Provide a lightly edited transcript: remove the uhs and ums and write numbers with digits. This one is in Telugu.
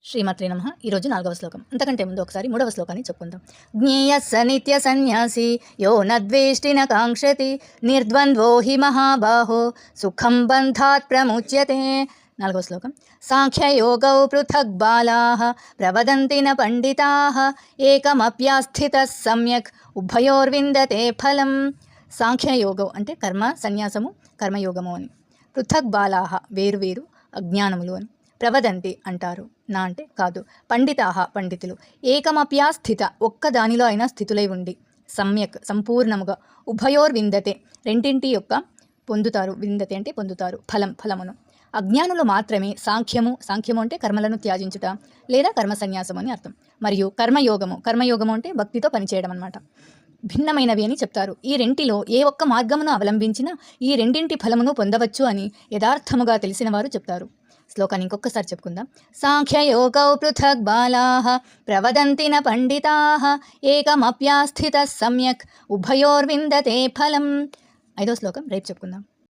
శ్రీమాత్రే నమః. ఈరోజు 4వ శ్లోకం. అంతకంటే ముందు ఒకసారి 3వ శ్లోకాన్ని చెప్పుకుందాం. జ్ఞేయః స నిత్య సన్యాసి యో నద్వేష్టి న కాంక్షతి నిర్ద్వంద్వో హి మహాబాహో సుఖం బంధాత్ ప్రముచ్యతే. 4వ శ్లోకం. సాంఖ్యయోగౌ పృథక్ బాలాః ప్రవదంతి న పండితాః ఏకమప్యాస్థితః సమ్యక్ ఉభయోర్విందతే ఫలం. సాంఖ్యయోగం అంటే కర్మ సన్యాసము, కర్మయోగము అని. పృథక్ బాలాః వేరువేరు అజ్ఞానములు అని. ప్రవదంతి అంటారు, నా అంటే కాదు. పండితాహ పండితులు. ఏకమప్యా స్థిత ఒక్క దానిలో అయినా స్థితులై ఉండి. సమ్యక్ సంపూర్ణముగా. ఉభయోర్ విందతే రెండింటి యొక్క పొందుతారు. విందతే అంటే పొందుతారు ఫలమును. అజ్ఞానులు మాత్రమే సాంఖ్యము అంటే కర్మలను త్యాజించుట లేదా కర్మ సన్యాసము అని అర్థం. మరియు కర్మయోగము అంటే భక్తితో పనిచేయడం అన్నమాట. భిన్నమైనవి అని చెప్తారు. ఈ రెంటిలో ఏ ఒక్క మార్గమును అవలంబించినా ఈ రెండింటి ఫలమును పొందవచ్చు అని యథార్థముగా తెలిసిన వారు చెప్తారు. శ్లోకాన్ని ఇంకొకసారి చెప్పుకుందాం. సాంఖ్యయోగౌ పృథక్ బాలాః ప్రవదంతి న పండితాః ఏకమప్యాస్థితః సమ్యక్ ఉభయోర్విందతే ఫలం. 5వ శ్లోకం రేపు చెప్పుకుందాం.